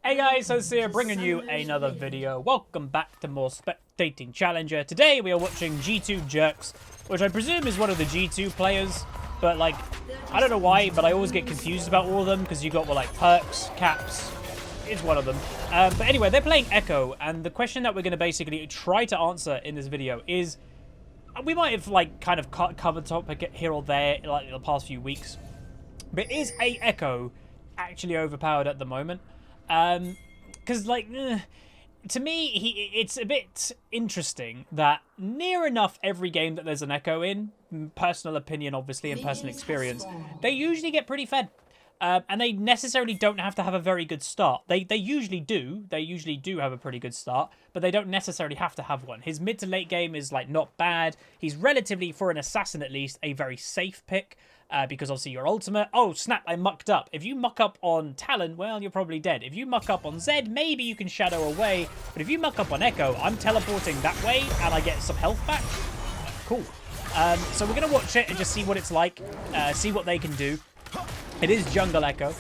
Hey guys, Huzzy bringing you another video. Welcome back to more Spectating Challenger. Today we are watching G2 Jerks, which I presume is one of the G2 players, but like, I don't know why, but I always get confused about all of them because you got like perks, caps, it's one of them. But anyway, they're playing EKKO, and the question that we're going to basically try to answer in this video is, we might have like kind of covered topic here or there like the past few weeks, but is a EKKO actually overpowered at the moment? Because like to me it's a bit interesting that near enough every game that there's an EKKO in, personal opinion obviously and personal experience, they usually get pretty fed. And they necessarily don't have to have a very good start. They usually do. They usually do have a pretty good start, but they don't necessarily have to have one. His mid to late game is like not bad. He's relatively, for an assassin at least, a very safe pick. Because obviously your ultimate, oh snap, I mucked up. If you muck up on Talon, well, you're probably dead. If you muck up on Zed, maybe you can shadow away. But if you muck up on EKKO, I'm teleporting that way and I get some health back. Cool. So we're going to watch it and just see what it's like, see what they can do. It is jungle EKKO.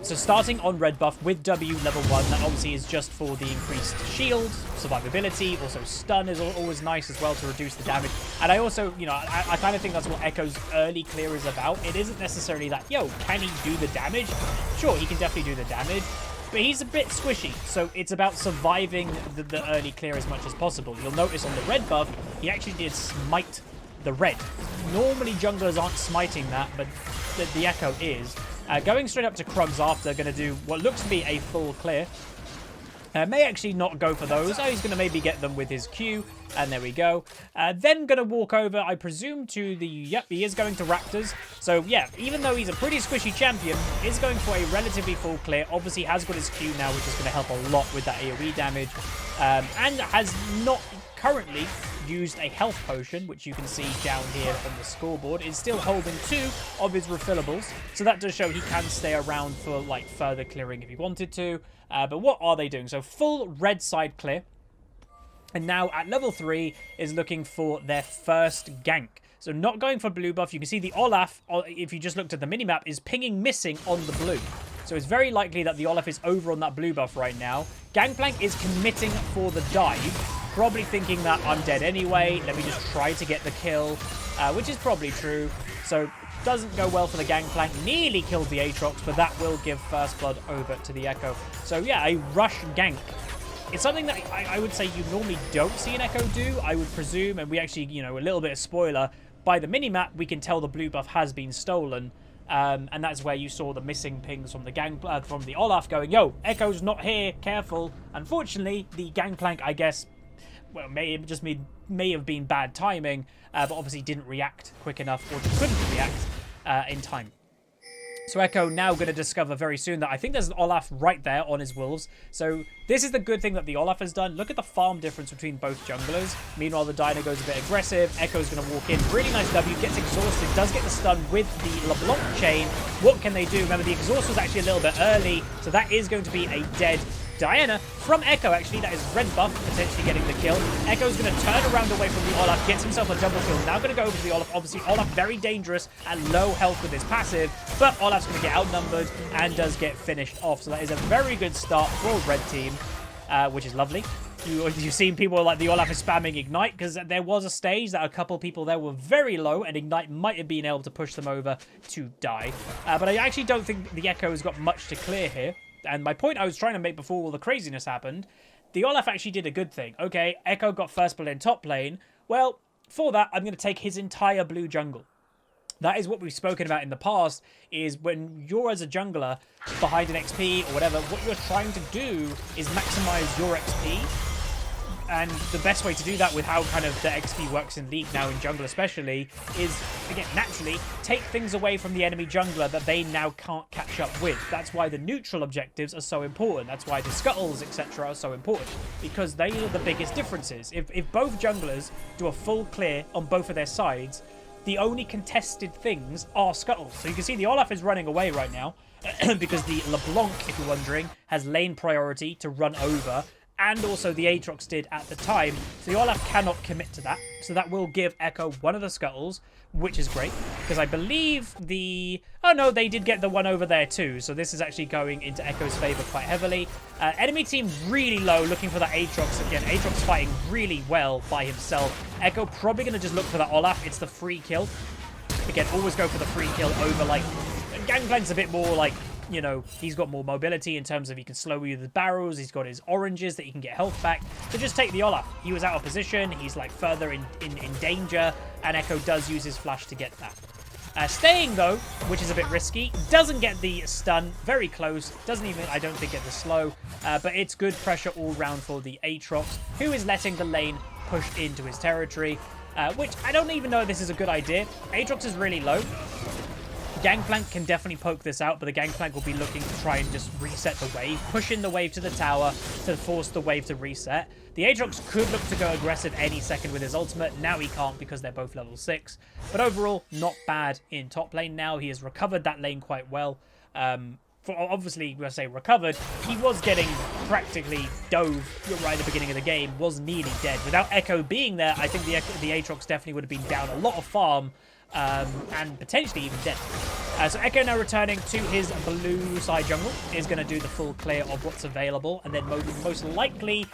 So starting on red buff with W level 1, that obviously is just for the increased shield, survivability, also stun is always nice as well to reduce the damage. And I also, you know, I kind of think that's what EKKO's early clear is about. It isn't necessarily that, yo, can he do the damage? Sure, he can definitely do the damage, but he's a bit squishy, so it's about surviving the early clear as much as possible. You'll notice on the red buff, he actually did smite the red. Normally junglers aren't smiting that, but the EKKO is. Going straight up to Krugs after, going to do what looks to be a full clear. May actually not go for those. Oh, he's going to maybe get them with his Q, and there we go. Then going to walk over, I presume, to the... Yep, he is going to Raptors. So, yeah, even though he's a pretty squishy champion, is going for a relatively full clear. Obviously has got his Q now, which is going to help a lot with that AoE damage. And has not currently used a health potion, which you can see down here on the scoreboard. Is still holding 2 of his refillables, so that does show he can stay around for like further clearing if he wanted to. But what are they doing? So full red side clear, and now at level 3 is looking for their first gank. So not going for blue buff. You can see the Olaf, if you just looked at the minimap, is pinging missing on the blue. So it's very likely that the Olaf is over on that blue buff right now. Gangplank is committing for the dive, probably thinking that I'm dead anyway, let me just try to get the kill, which is probably true. So doesn't go well for the Gangplank, nearly killed the Aatrox, but that will give first blood over to the EKKO. So yeah, a rush gank. It's something that I would say you normally don't see an EKKO do, I would presume, and we actually, you know, a little bit of spoiler, by the minimap we can tell the blue buff has been stolen. And that's where you saw the missing pings from the from the Olaf going, yo, EKKO's not here, careful. Unfortunately, the Gangplank, I guess, well, may have been bad timing, but obviously didn't react quick enough, or couldn't react in time. So EKKO now going to discover very soon that I think there's an Olaf right there on his wolves. So this is the good thing that the Olaf has done. Look at the farm difference between both junglers. Meanwhile, the Dino goes a bit aggressive. EKKO's going to walk in. Really nice W. Gets exhausted. Does get the stun with the LeBlanc chain. What can they do? Remember, the exhaust was actually a little bit early. So that is going to be a dead Diana from EKKO, actually. That is red buff, potentially getting the kill. EKKO's going to turn around away from the Olaf, gets himself a double kill. Now going to go over to the Olaf. Obviously, Olaf very dangerous at low health with his passive, but Olaf's going to get outnumbered and does get finished off. So that is a very good start for red team, which is lovely. You've seen people like the Olaf is spamming Ignite, because there was a stage that a couple people there were very low, and Ignite might have been able to push them over to die. But I actually don't think the EKKO has got much to clear here. And my point I was trying to make before all the craziness happened, the Olaf actually did a good thing. Okay, EKKO got first blood in top lane. Well, for that, I'm going to take his entire blue jungle. That is what we've spoken about in the past, is when you're as a jungler behind an XP or whatever, what you're trying to do is maximize your XP. And the best way to do that with how kind of the XP works in League now, in jungle especially, is, again, naturally, take things away from the enemy jungler that they now can't catch up with. That's why the neutral objectives are so important. That's why the scuttles, etc. are so important, because they are the biggest differences. If both junglers do a full clear on both of their sides, the only contested things are scuttles. So you can see the Olaf is running away right now, because the LeBlanc, if you're wondering, has lane priority to run over and also the Aatrox did at the time. So the Olaf cannot commit to that. So that will give EKKO one of the scuttles, which is great, because I believe the... Oh no, they did get the one over there too. So this is actually going into EKKO's favor quite heavily. Enemy team really low, looking for that Aatrox again. Aatrox fighting really well by himself. EKKO probably going to just look for that Olaf. It's the free kill. Again, always go for the free kill over, like... Gangplank's a bit more, like, you know, he's got more mobility in terms of he can slow you with barrels. He's got his oranges that he can get health back. So just take the Olaf. He was out of position. He's, like, further in danger. And EKKO does use his flash to get that. Staying, though, which is a bit risky. Doesn't get the stun. Very close. Doesn't even, I don't think, get the slow. But it's good pressure all round for the Aatrox, who is letting the lane push into his territory. Which I don't even know if this is a good idea. Aatrox is really low. Gangplank can definitely poke this out, but the Gangplank will be looking to try and just reset the wave, push in the wave to the tower to force the wave to reset. The Aatrox could look to go aggressive any second with his ultimate. Now he can't because they're both level 6. But overall, not bad in top lane now. He has recovered that lane quite well. Obviously, when I say recovered, he was getting practically dove right at the beginning of the game, was nearly dead. Without EKKO being there, I think the Aatrox definitely would have been down a lot of farm. And potentially even dead. So EKKO now returning to his blue side jungle is going to do the full clear of what's available, and then most likely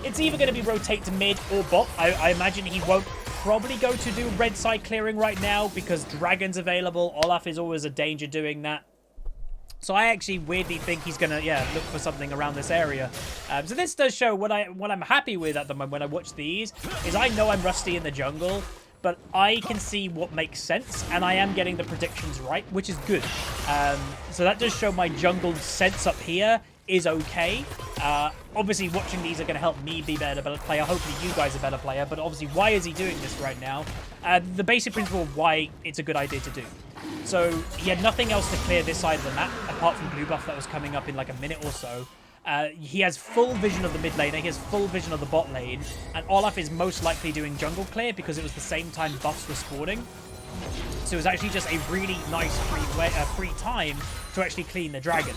it's either going to be rotate to mid or bot. I imagine he won't probably go to do red side clearing right now because Dragon's available. Olaf is always a danger doing that. So I actually weirdly think he's going to, look for something around this area. So this does show what I'm happy with at the moment when I watch these is I know I'm rusty in the jungle, but I can see what makes sense, and I am getting the predictions right, which is good. So that does show my jungle sense up here is okay. Obviously, watching these are going to help me be a better player. Hopefully, you guys are a better player. But obviously, why is he doing this right now? The basic principle of why it's a good idea to do. So he had nothing else to clear this side of the map, apart from blue buff that was coming up in like a minute or so. He has full vision of the mid laner, he has full vision of the bot lane, and Olaf is most likely doing jungle clear because it was the same time buffs were spawning. So it was actually just a really nice free time to actually clean the dragon.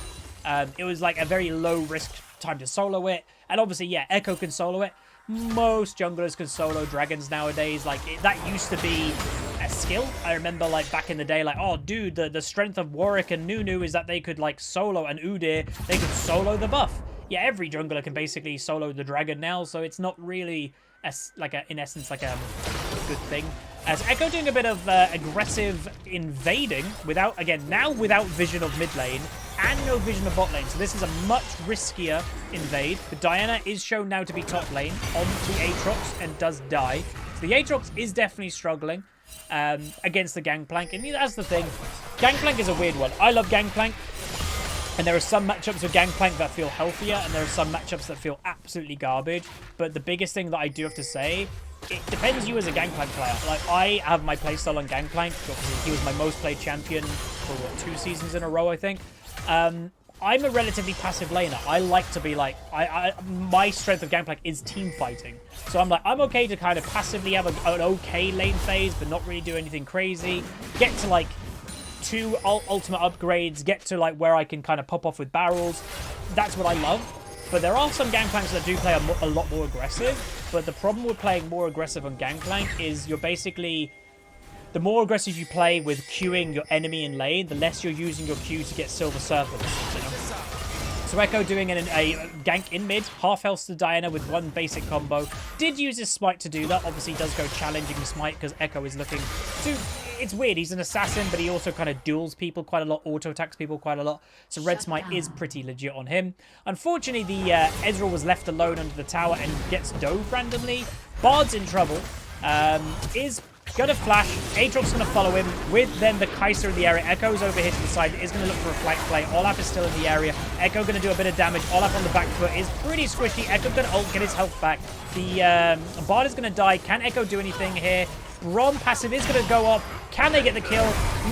It was like a very low risk time to solo it, and obviously, yeah, EKKO can solo it. Most junglers can solo dragons nowadays. Like, that used to be a skill. I remember, like, back in the day, like, oh, dude, the strength of Warwick and Nunu is that they could, like, solo, and Udyr, they could solo the buff. Yeah, every jungler can basically solo the dragon now, so it's not really, in essence, like a good thing. As EKKO doing a bit of aggressive invading, without vision of mid lane, and no vision of bot lane. So this is a much riskier invade. But Diana is shown now to be top lane on the Aatrox and does die. So the Aatrox is definitely struggling against the Gangplank. And that's the thing. Gangplank is a weird one. I love Gangplank. And there are some matchups with Gangplank that feel healthier. And there are some matchups that feel absolutely garbage. But the biggest thing that I do have to say, it depends you as a Gangplank player. Like, I have my playstyle on Gangplank. Obviously, he was my most played champion for, what, 2 seasons in a row, I think. I'm a relatively passive laner. I like to be like, my strength of Gangplank is team fighting. So I'm like, I'm okay to kind of passively have an okay lane phase, but not really do anything crazy. Get to like 2 ultimate upgrades, get to like where I can kind of pop off with barrels. That's what I love. But there are some Gangplanks that do play a lot more aggressive. But the problem with playing more aggressive on Gangplank is you're basically... The more aggressive you play with queuing your enemy in lane, the less you're using your Q to get Silver Serpents. So EKKO doing a gank in mid, half health to Diana with 1 basic combo. Did use his smite to do that. Obviously does go challenging the smite because EKKO is looking to... It's weird, he's an assassin, but he also kind of duels people quite a lot, auto-attacks people quite a lot. So red smite is pretty legit on him. Unfortunately, the Ezreal was left alone under the tower and gets dove randomly. Bard's in trouble. Is... Gonna flash, Aatrox gonna follow him with then the Kai'Sa in the area. EKKO's over here to the side, is gonna look for a flank play. Olaf is still in the area. EKKO gonna do a bit of damage. Olaf on the back foot is pretty squishy. EKKO gonna ult, get his health back. The Bard is gonna die. Can EKKO do anything here? Braum passive is gonna go up. Can they get the kill?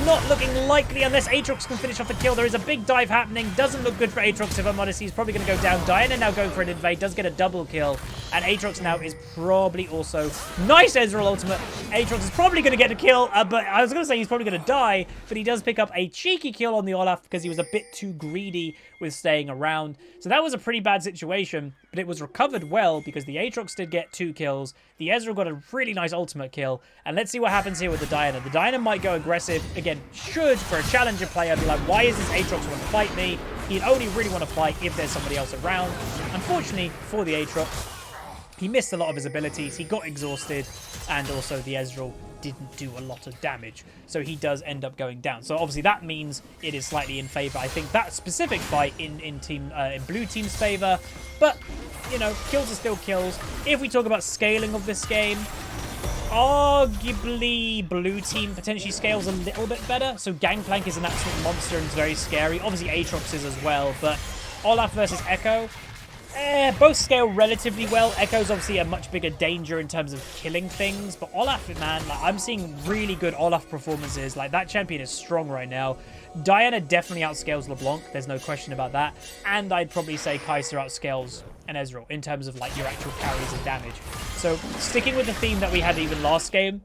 Not looking likely unless Aatrox can finish off the kill. There is a big dive happening. Doesn't look good for Aatrox, if I'm honest. He's probably gonna go down. Diana now going for an invade. Does get a double kill. And Aatrox now is probably also... Nice Ezreal ultimate. Aatrox is probably going to get a kill, but I was going to say he's probably going to die, but he does pick up a cheeky kill on the Olaf because he was a bit too greedy with staying around. So that was a pretty bad situation, but it was recovered well because the Aatrox did get 2 kills. The Ezreal got a really nice ultimate kill. And let's see what happens here with the Diana. The Diana might go aggressive. Again, should, for a challenger player, be like, why is this Aatrox want to fight me? He'd only really want to fight if there's somebody else around. Unfortunately for the Aatrox, he missed a lot of his abilities. He got exhausted, and also the Ezreal didn't do a lot of damage. So he does end up going down. So obviously that means it is slightly in favor. I think that specific fight in blue team's favor. But, you know, kills are still kills. If we talk about scaling of this game, arguably blue team potentially scales a little bit better. So Gangplank is an absolute monster and it's very scary. Obviously Aatrox is as well, but Olaf versus EKKO, both scale relatively well. EKKO's obviously a much bigger danger in terms of killing things, but Olaf, man, like, I'm seeing really good Olaf performances. Like, that champion is strong right now. Diana definitely outscales LeBlanc, there's no question about that. And I'd probably say Kai'Sa outscales an Ezreal in terms of like your actual carries and damage. So sticking with the theme that we had even last game,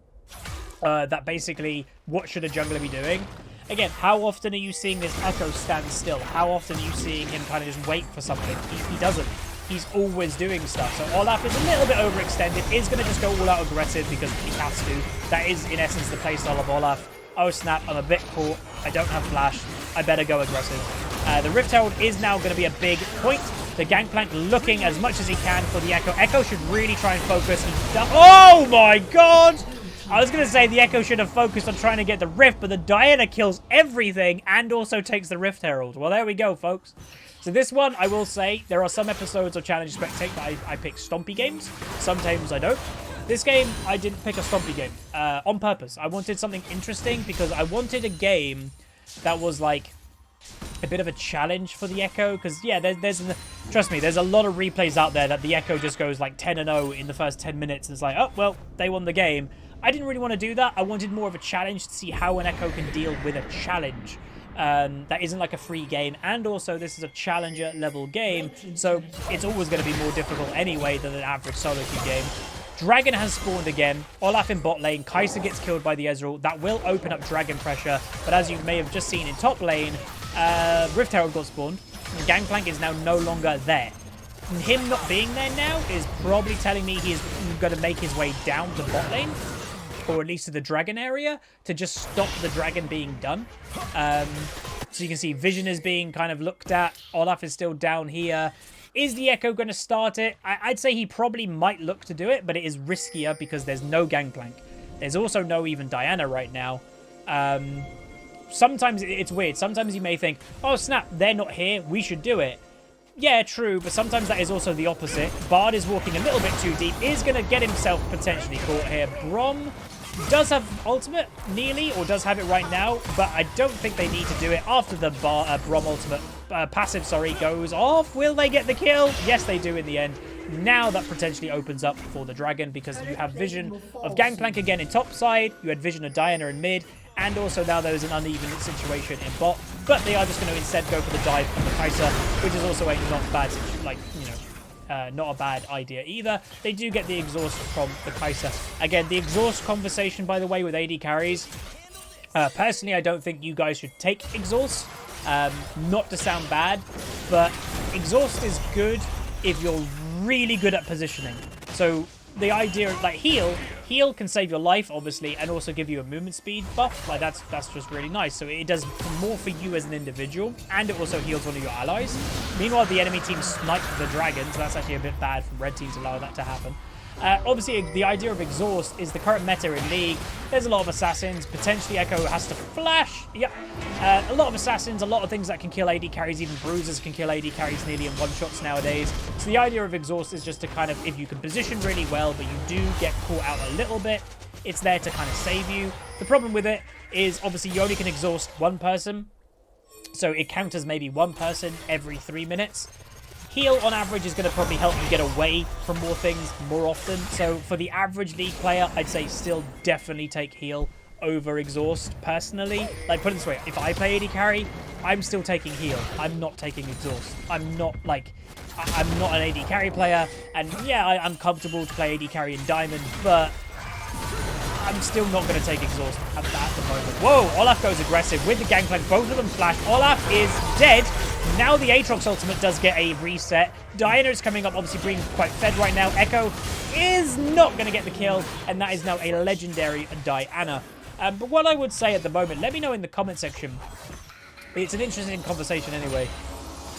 that basically, what should a jungler be doing? Again, how often are you seeing this EKKO stand still? How often are you seeing him kind of just wait for something? He doesn't. He's always doing stuff. So Olaf is a little bit overextended. Is going to just go all out aggressive because he has to. That is, in essence, the playstyle of Olaf. Oh, snap. I'm a bit caught. I don't have flash. I better go aggressive. The Rift Herald is now going to be a big point. The Gangplank looking as much as he can for the EKKO. EKKO should really try and focus. Oh, my God! I was going to say the EKKO should have focused on trying to get the Rift, but the Diana kills everything and also takes the Rift Herald. Well, there we go, folks. So this one, I will say, there are some episodes of Challenge Spectate that I pick Stompy games. Sometimes I don't. This game, I didn't pick a Stompy game on purpose. I wanted something interesting because I wanted a game that was like a bit of a challenge for the EKKO. Because, yeah, trust me, there's a lot of replays out there that the EKKO just goes like 10-0 in the first 10 minutes. And it's like, oh, well, they won the game. I didn't really want to do that. I wanted more of a challenge to see how an EKKO can deal with a challenge. That isn't like a free game. And also, this is a challenger level game. So it's always going to be more difficult anyway than an average solo queue game. Dragon has spawned again. Olaf in bot lane. Kai'Sa gets killed by the Ezreal. That will open up Dragon pressure. But as you may have just seen in top lane, Rift Herald got spawned. Gangplank is now no longer there. Him not being there now is probably telling me he is going to make his way down the bot lane, or at least to the dragon area, to just stop the dragon being done. So you can see Vision is being kind of looked at. Olaf is still down here. Is the EKKO going to start it? I'd say he probably might look to do it, but it is riskier because there's no Gangplank. There's also no even Diana right now. Sometimes it's weird. Sometimes you may think, oh snap, they're not here, we should do it. Yeah, true, but sometimes that is also the opposite. Bard is walking a little bit too deep, is going to get himself potentially caught here. Brom does have ultimate, nearly, or does have it right now, but I don't think they need to do it after the Brom ultimate passive, goes off. Will they get the kill? Yes, they do in the end. Now that potentially opens up for the dragon because you have vision of Gangplank again in top side, you had vision of Diana in mid, and also now there's an uneven situation in bot, but they are just going to instead go for the dive from the Kai'Sa, which is also a not bad, not a bad idea either. They do get the exhaust from the Kai'Sa. Again, the exhaust conversation, by the way, with AD carries. Personally, I don't think you guys should take exhaust. Not to sound bad, but exhaust is good if you're really good at positioning. So the idea, like heal can save your life, obviously, and also give you a movement speed buff. Like that's just really nice. So it does more for you as an individual, and it also heals one of your allies. Meanwhile, the enemy team sniped the dragon, so that's actually a bit bad from red team to allow that to happen. Obviously, the idea of exhaust is the current meta in League. There's a lot of assassins. Potentially, EKKO has to flash. Yep. A lot of assassins, a lot of things that can kill AD carries. Even bruisers can kill AD carries nearly in one-shots nowadays. So the idea of exhaust is just to kind of, if you can position really well, but you do get caught out a little bit, it's there to kind of save you. The problem with it is, obviously, you only can exhaust one person. So it counts as maybe one person every 3 minutes. Heal, on average, is going to probably help you get away from more things more often. So for the average League player, I'd say still definitely take heal over exhaust, personally. Like, put it this way, if I play AD carry, I'm still taking heal. I'm not taking exhaust. I'm not, like, I'm not an AD carry player, and yeah, I'm comfortable to play AD carry in Diamond, but I'm still not going to take exhaust at the moment. Whoa, Olaf goes aggressive with the Gangplank. Both of them flash. Olaf is dead. Now the Aatrox ultimate does get a reset. Diana is coming up, obviously being quite fed right now. EKKO is not going to get the kill, and that is now a legendary Diana. But what I would say at the moment, let me know in the comment section. It's an interesting conversation anyway.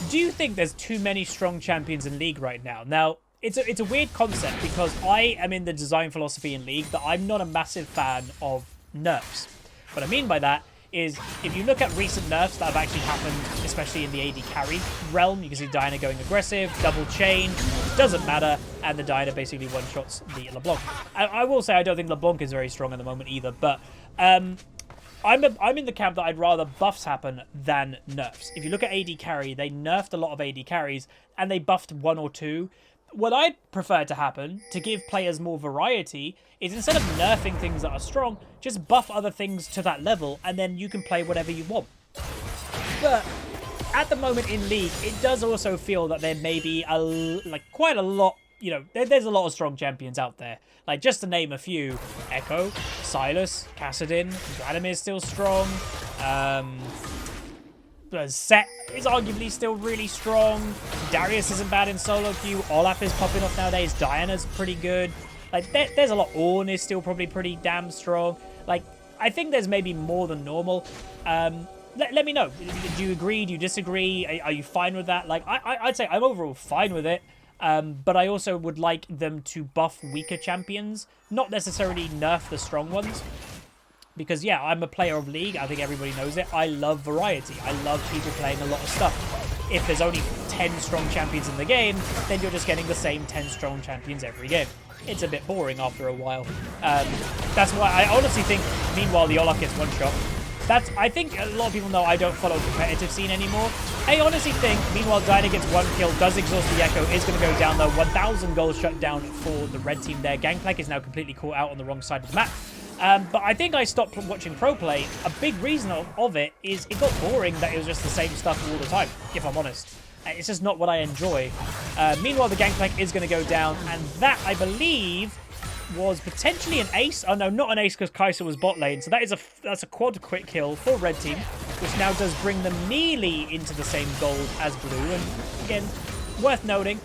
Do you think there's too many strong champions in League right now? Now, it's a weird concept because I am in the design philosophy in League that I'm not a massive fan of nerfs. What I mean by that is if you look at recent nerfs that have actually happened, especially in the AD carry realm, you can see Diana going aggressive, double chain, doesn't matter, and the Diana basically one-shots the LeBlanc. I will say I don't think LeBlanc is very strong at the moment either, but I'm in the camp that I'd rather buffs happen than nerfs. If you look at AD carry, they nerfed a lot of AD carries, and they buffed one or two. What I'd prefer to happen, to give players more variety, is instead of nerfing things that are strong, just buff other things to that level, and then you can play whatever you want. But at the moment in League, it does also feel that there may be quite a lot, you know, there's a lot of strong champions out there. Like, just to name a few, EKKO, Sylas, Kassadin, Vladimir's still strong, Set is arguably still really strong. Darius isn't bad in solo queue. Olaf is popping off nowadays. Diana's pretty good. Like, there's a lot. Ornn is still probably pretty damn strong. Like, I think there's maybe more than normal. Let me know. Do you agree? Do you disagree? Are you fine with that? Like, I'd say I'm overall fine with it. But I also would like them to buff weaker champions, not necessarily nerf the strong ones. Because, yeah, I'm a player of League. I think everybody knows it. I love variety. I love people playing a lot of stuff. If there's only 10 strong champions in the game, then you're just getting the same 10 strong champions every game. It's a bit boring after a while. That's why I honestly think, meanwhile, the Olaf gets one shot. I think a lot of people know I don't follow competitive scene anymore. I honestly think, meanwhile, Diana gets one kill, does exhaust the EKKO, is going to go down though. 1,000 goals shut down for the red team there. Gangplank is now completely caught out on the wrong side of the map. But I think I stopped watching pro play. A big reason of it is it got boring that it was just the same stuff all the time, if I'm honest. It's just not what I enjoy. Meanwhile, the Gangplank is going to go down, and that, I believe, was potentially an ace. Oh, no, not an ace because Kai'Sa was bot lane. So that's a quad quick kill for red team, which now does bring them nearly into the same gold as blue. And again, worth noting,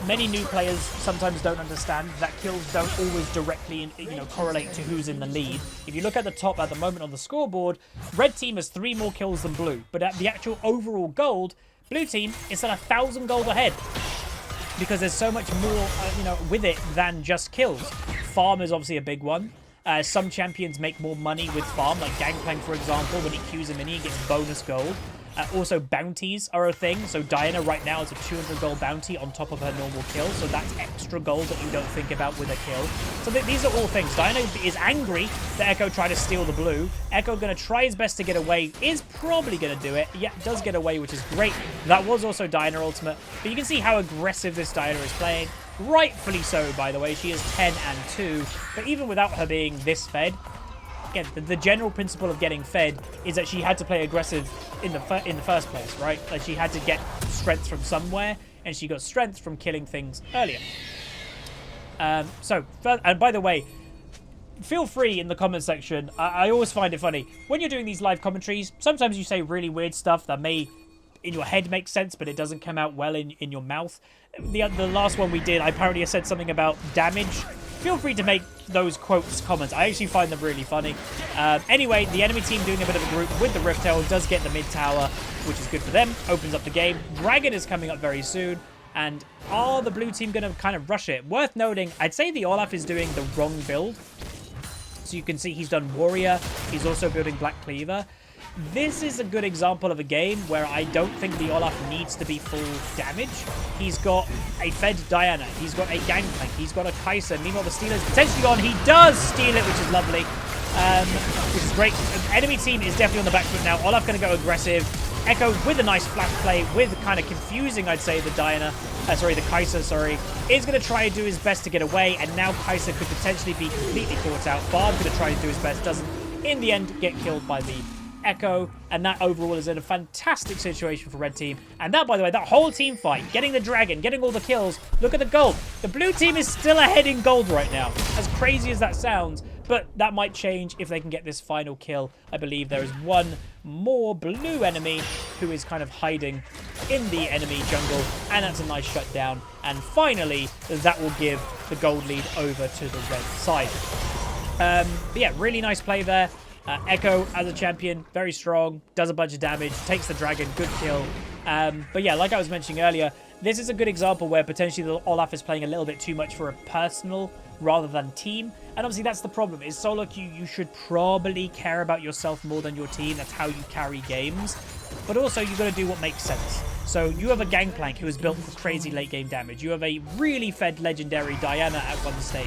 many new players sometimes don't understand that kills don't always directly, correlate to who's in the lead. If you look at the top at the moment on the scoreboard, red team has 3 more kills than blue, but at the actual overall gold, blue team is at 1,000 gold ahead because there's so much more, with it than just kills. Farm is obviously a big one. Some champions make more money with farm, like Gangplank, for example. When he queues a mini, he gets bonus gold. Also, bounties are a thing. So Diana right now is a 200 gold bounty on top of her normal kill. So that's extra gold that you don't think about with a kill. So these are all things. Diana is angry that EKKO tried to steal the blue. EKKO going to try his best to get away. Is probably going to do it. Yeah, does get away, which is great. That was also Diana ultimate. But you can see how aggressive this Diana is playing. Rightfully so, by the way. She is 10 and 2. But even without her being this fed, again, the general principle of getting fed is that she had to play aggressive in the first place, right? Like, she had to get strength from somewhere, and she got strength from killing things earlier. And by the way, feel free in the comment section. I always find it funny. When you're doing these live commentaries, sometimes you say really weird stuff that may, in your head, make sense, but it doesn't come out well in your mouth. The last one we did, I apparently said something about damage. Feel free to make those quotes comments. I actually find them really funny. Anyway, the enemy team doing a bit of a group with the Rift Tail does get the mid tower, which is good for them. Opens up the game. Dragon is coming up very soon. And are the blue team going to kind of rush it? Worth noting, I'd say the Olaf is doing the wrong build. So you can see he's done Warrior. He's also building Black Cleaver. This is a good example of a game where I don't think the Olaf needs to be full damage. He's got a fed Diana. He's got a Gangplank. He's got a Kai'Sa. Meanwhile, the Stealer's potentially gone. He does steal it, which is lovely. Which is great. The enemy team is definitely on the back foot now. Olaf going to go aggressive. EKKO with a nice flash play, with kind of confusing, I'd say, the Kai'Sa, is going to try and do his best to get away, and now Kai'Sa could potentially be completely caught out. Bard's going to try to do his best, doesn't, in the end, get killed by the EKKO, and that overall is in a fantastic situation for red team. And that, by the way, that whole team fight, getting the dragon, getting all the kills, look at the gold. The blue team is still ahead in gold right now, as crazy as that sounds, but that might change if they can get this final kill. I believe there is one more blue enemy who is kind of hiding in the enemy jungle, and that's a nice shutdown. And finally, that will give the gold lead over to the red side. But yeah, really nice play there. EKKO as a champion, very strong, does a bunch of damage, takes the dragon, good kill. But yeah, like I was mentioning earlier, this is a good example where potentially the Olaf is playing a little bit too much for a personal rather than team. And obviously that's the problem, is solo queue, you should probably care about yourself more than your team. That's how you carry games. But also, you've got to do what makes sense. So you have a Gangplank who is built for crazy late game damage. You have a really fed legendary Diana at one stage.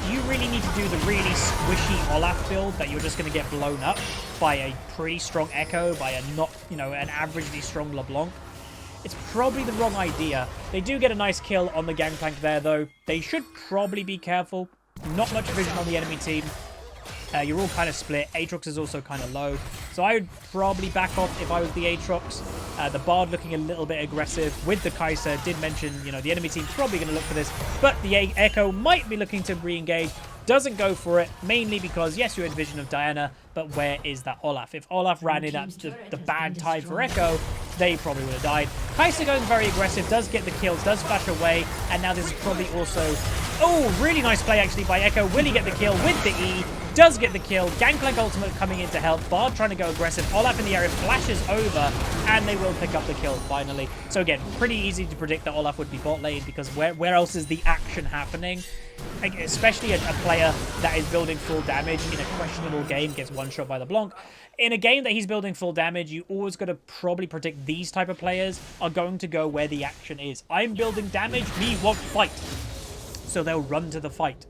Do you really need to do the really squishy Olaf build that you're just going to get blown up by a pretty strong EKKO, by a not, you know, an averagely strong LeBlanc? It's probably the wrong idea. They do get a nice kill on the Gangplank there, though. They should probably be careful. Not much vision on the enemy team. You're all kind of split. Aatrox is also kind of low. So I would probably back off if I was the Aatrox. The Bard looking a little bit aggressive with the Kai'Sa. Did mention, you know, the enemy team's probably going to look for this. But the EKKO might be looking to re-engage. Doesn't go for it, mainly because, yes, you had vision of Diana, but where is that Olaf? If Olaf ran in at the bad time for EKKO, they probably would have died. Kai'Sa going very aggressive, does get the kills, does flash away, and now this is probably also... Oh, really nice play, actually, by EKKO. Will he get the kill with the E? Does get the kill. Gangplank ultimate coming in to help. Bard trying to go aggressive. Olaf in the area flashes over, and they will pick up the kill finally. So again, pretty easy to predict that Olaf would be bot lane, because where else is the action happening? Especially a player that is building full damage in a questionable game gets one shot by LeBlanc. In a game that he's building full damage, you always got to probably predict these type of players are going to go where the action is. I'm building damage, me won't fight. So they'll run to the fight.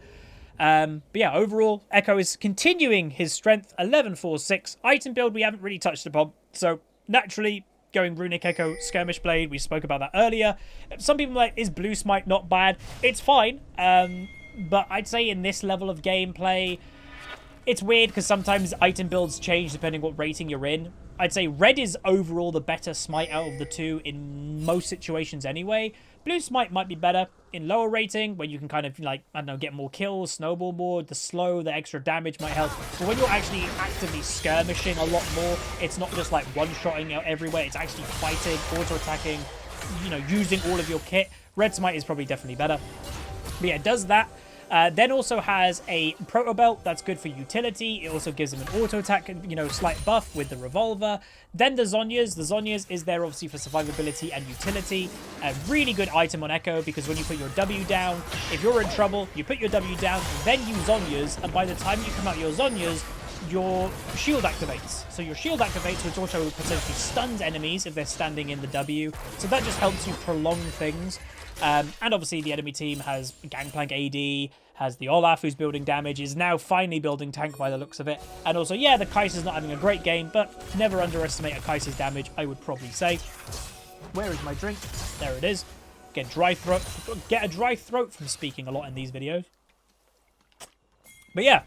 But yeah, overall, EKKO is continuing his strength. 11-4-6. Item build we haven't really touched upon. So naturally, going Runic EKKO, Skirmish Blade, we spoke about that earlier. Some people are like, is Blue Smite not bad? It's fine. But I'd say in this level of gameplay, it's weird because sometimes item builds change depending what rating you're in. I'd say Red is overall the better Smite out of the two in most situations anyway. Blue Smite might be better in lower rating, where you can kind of, like, I don't know, get more kills, snowball more, the slow, the extra damage might help. But when you're actually actively skirmishing a lot more, it's not just like one-shotting out everywhere, it's actually fighting, auto-attacking, you know, using all of your kit. Red Smite is probably definitely better. But yeah, it does that. Then also has a Proto Belt that's good for utility. It also gives them an auto attack, you know, slight buff with the revolver. Then the Zhonya's. The Zhonya's is there obviously for survivability and utility. A really good item on EKKO, because when you put your W down, if you're in trouble, you put your W down, then use Zhonya's, and by the time you come out your Zhonya's, your shield activates. So your shield activates, which also potentially stuns enemies if they're standing in the W. So that just helps you prolong things. And obviously the enemy team has Gangplank AD, has the Olaf who's building damage, is now finally building tank by the looks of it. And also, yeah, the Kai'Sa's not having a great game, but never underestimate a Kai'Sa's damage, I would probably say. Where is my drink? There it is. Get a dry throat from speaking a lot in these videos. But yeah.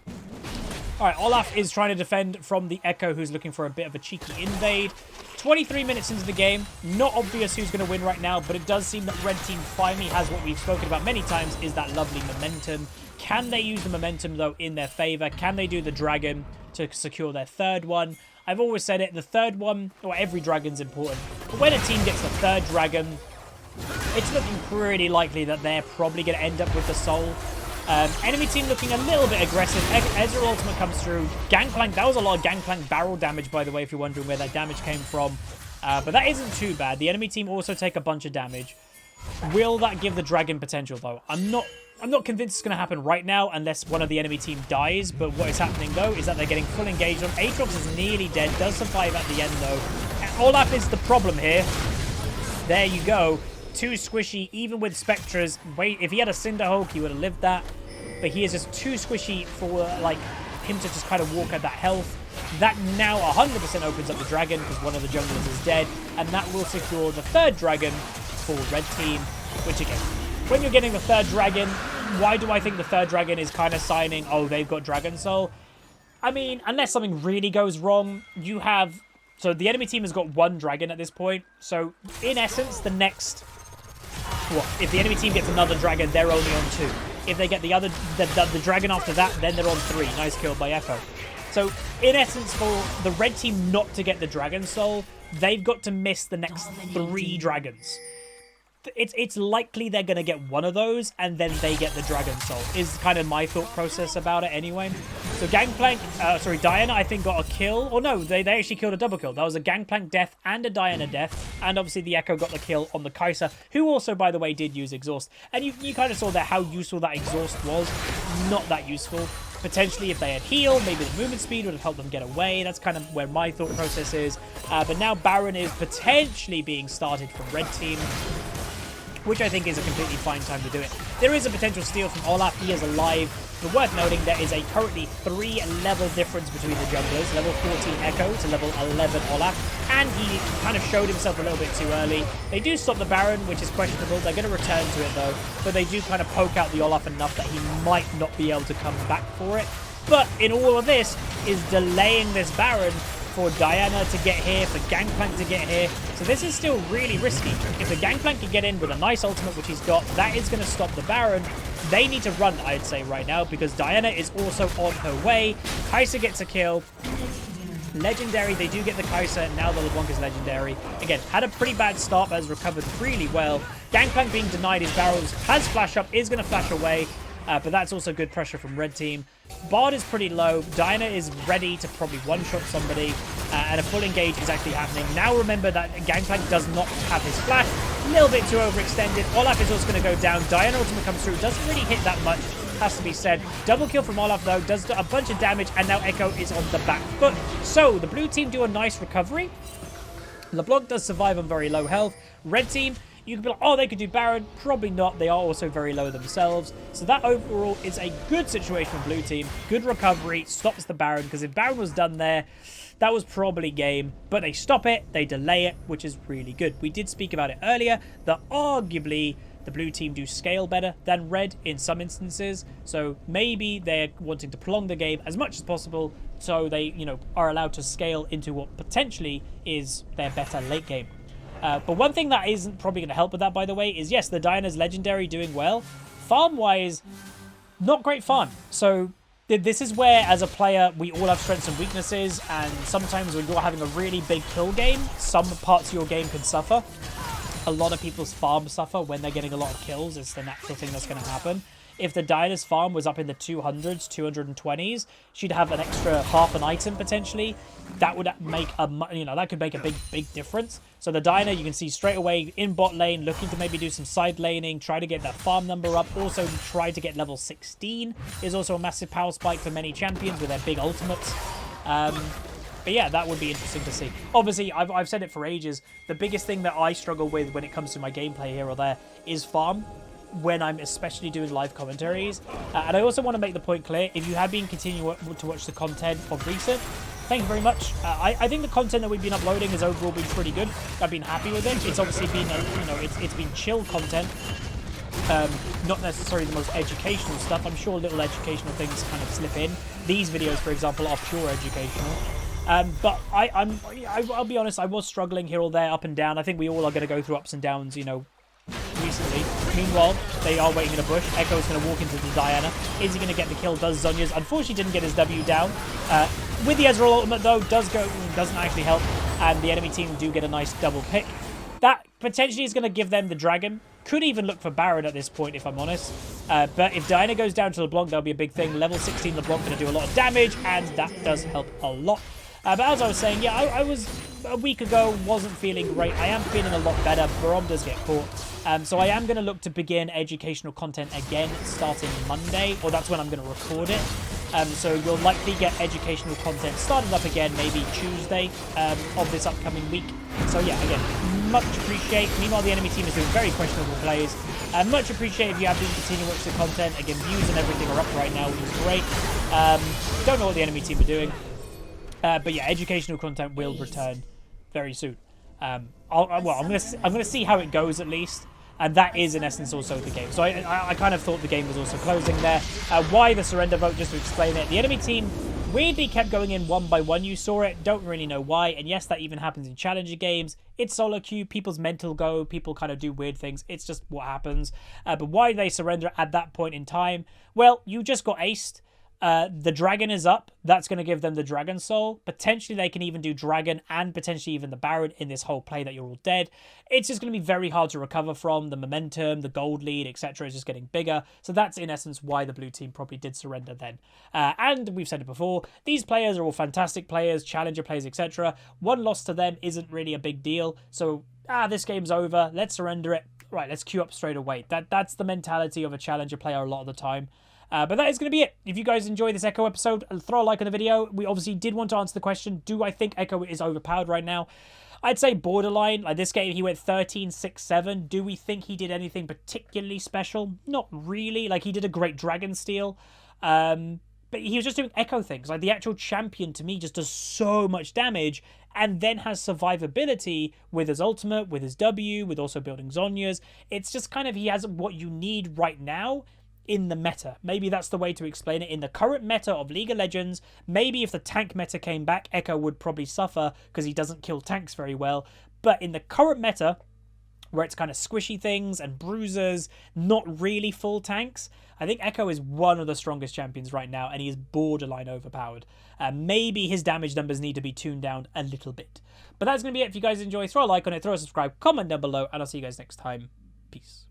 Alright, Olaf is trying to defend from the EKKO, who's looking for a bit of a cheeky invade. 23 minutes into the game. Not obvious who's going to win right now, but it does seem that Red Team finally has what we've spoken about many times, is that lovely momentum. Can they use the momentum, though, in their favor? Can they do the dragon to secure their third one? I've always said it, the third one, or every dragon's important, but when a team gets the third dragon, it's looking pretty likely that they're probably going to end up with the soul. Enemy team looking a little bit aggressive. Ezreal ultimate comes through. Gangplank, that was a lot of Gangplank barrel damage, by the way, if you're wondering where that damage came from. But that isn't too bad. The enemy team also take a bunch of damage. Will that give the dragon potential, though? I'm not convinced it's going to happen right now unless one of the enemy team dies. But what is happening, though, is that they're getting full engaged on. Aatrox is nearly dead. Does survive at the end, though. And Olaf is the problem here. There you go. Too squishy, even with Spectres. Wait, if he had a Cinderhulk, he would have lived that. But he is just too squishy for, like, him to just kind of walk at that health. That now 100% opens up the dragon, because one of the junglers is dead. And that will secure the third dragon for Red Team. Which, again, when you're getting the third dragon, why do I think the third dragon is kind of signing, oh, they've got Dragon Soul? I mean, unless something really goes wrong, you have... So the enemy team has got 1 dragon at this point. So in essence, the next... What? If the enemy team gets another dragon, they're only on 2. If they get the dragon after that, then they're on 3. Nice kill by EKKO. So in essence, for the red team not to get the dragon soul, they've got to miss the next 3 dragons. It's likely they're going to get one of those, and then they get the dragon soul, is kind of my thought process about it anyway. So Diana, I think, got a kill. Or no, they actually killed a double kill. That was a Gangplank death and a Diana death. And obviously the EKKO got the kill on the Kai'Sa, who also, by the way, did use exhaust. And you kind of saw there how useful that exhaust was. Not that useful. Potentially, if they had heal, maybe the movement speed would have helped them get away. That's kind of where my thought process is. But now Baron is potentially being started from red team, which I think is a completely fine time to do it. There is a potential steal from Olaf. He is alive. But worth noting, there is a currently 3 level difference between the junglers. Level 14 EKKO to level 11 Olaf. And he kind of showed himself a little bit too early. They do stop the Baron, which is questionable. They're going to return to it, though. But they do kind of poke out the Olaf enough that he might not be able to come back for it. But in all of this is delaying this Baron for Diana to get here, for Gangplank to get here. So this is still really risky. If the Gangplank can get in with a nice ultimate, which he's got, that is going to stop the Baron. They need to run, I'd say, right now, because Diana is also on her way. Kai'Sa gets a kill. Legendary, they do get the Kai'Sa, and now the LeBlanc is legendary. Again, had a pretty bad start, but has recovered really well. Gangplank being denied his barrels, has flash up, is going to flash away. But that's also good pressure from red team. Bard is pretty low. Diana is ready to probably one-shot somebody. And a full engage is actually happening. Now remember that Gangplank does not have his flash. A little bit too overextended. Olaf is also going to go down. Diana ultimate comes through. Doesn't really hit that much, has to be said. Double kill from Olaf, though. Does a bunch of damage. And now EKKO is on the back foot. So the blue team do a nice recovery. LeBlanc does survive on very low health. Red team... You could be like, oh, they could do Baron. Probably not. They are also very low themselves. So that overall is a good situation for blue team. Good recovery. Stops the Baron. Because if Baron was done there, that was probably game. But they stop it. They delay it, which is really good. We did speak about it earlier, that arguably the blue team do scale better than red in some instances. So maybe they're wanting to prolong the game as much as possible. So they, are allowed to scale into what potentially is their better late game. But one thing that isn't probably going to help with that, by the way, is yes, the Diana's legendary doing well. Farm-wise, not great farm. So this is where, as a player, we all have strengths and weaknesses. And sometimes when you're having a really big kill game, some parts of your game can suffer. A lot of people's farms suffer when they're getting a lot of kills. It's the natural thing that's going to happen. If the Diana's farm was up in the 200s, 220s, she'd have an extra half an item potentially. That would make that could make a big difference. So the Diana, you can see straight away in bot lane, looking to maybe do some side laning, try to get that farm number up. Also try to get level 16 is also a massive power spike for many champions with their big ultimates. But yeah, that would be interesting to see. Obviously, I've said it for ages. The biggest thing that I struggle with when it comes to my gameplay here or there is farm, when I'm especially doing live commentaries. And I also want to make the point clear, if you have been continuing to watch the content of recent, thank you very much. I think the content that we've been uploading has overall been pretty good. I've been happy with it. It's obviously been, it's been chill content. Not necessarily the most educational stuff. I'm sure little educational things kind of slip in. These videos, for example, are pure educational. But I'll be honest, I was struggling here or there, up and down. I think we all are going to go through ups and downs, recently. Meanwhile, they are waiting in a bush. EKKO's going to walk into the Diana. Is he going to get the kill? Does Zhonya's? Unfortunately, didn't get his W down. With the Ezreal ultimate, though, doesn't actually help. And the enemy team do get a nice double pick. That potentially is going to give them the dragon. Could even look for Baron at this point, if I'm honest. But if Diana goes down to LeBlanc, that'll be a big thing. Level 16 LeBlanc going to do a lot of damage, and that does help a lot. But as I was saying, yeah, I was a week ago, wasn't feeling great. I am feeling a lot better. Barom does get caught. So I am going to look to begin educational content again starting Monday, or that's when I'm going to record it. So you'll likely get educational content started up again maybe Tuesday of this upcoming week. So yeah, again, much appreciate. Meanwhile, the enemy team is doing very questionable plays. Much appreciate if you have been continuing to watch the content. Again, views and everything are up right now, which is great. Don't know what the enemy team are doing. But yeah, educational content will return very soon. I'm gonna see how it goes at least, and that is in essence also the game. So I kind of thought the game was also closing there. Why the surrender vote? Just to explain it, the enemy team weirdly kept going in one by one. You saw it, don't really know why. And yes, that even happens in challenger games. It's solo queue, people's mental go, people kind of do weird things. It's just what happens. But why did they surrender at that point in time? Well, you just got aced. The dragon is up. That's going to give them the dragon soul. Potentially they can even do dragon and potentially even the baron in this whole play that you're all dead. It's just going to be very hard to recover from. The momentum, the gold lead, etc. is just getting bigger. So that's in essence why the blue team probably did surrender then. And we've said it before, these players are all fantastic players, challenger players, etc. One loss to them isn't really a big deal. So, this game's over. Let's surrender it. Right, let's queue up straight away. That's the mentality of a challenger player a lot of the time. But that is going to be it. If you guys enjoy this EKKO episode, throw a like on the video. We obviously did want to answer the question, do I think EKKO is overpowered right now? I'd say borderline. Like this game, he went 13, 6, 7. Do we think he did anything particularly special? Not really. Like, he did a great dragon steal. But he was just doing EKKO things. Like, the actual champion, to me, just does so much damage and then has survivability with his ultimate, with his W, with also building Zhonya's. It's just kind of, he has what you need right now in the meta. Maybe that's the way to explain it. In the current meta of League of Legends, maybe if the tank meta came back, EKKO would probably suffer because he doesn't kill tanks very well. But in the current meta, where it's kind of squishy things and bruisers, not really full tanks, I think EKKO is one of the strongest champions right now, and he is borderline overpowered. Maybe his damage numbers need to be tuned down a little bit. But that's going to be it. If you guys enjoy, throw a like on it, throw a subscribe, comment down below, and I'll see you guys next time. Peace.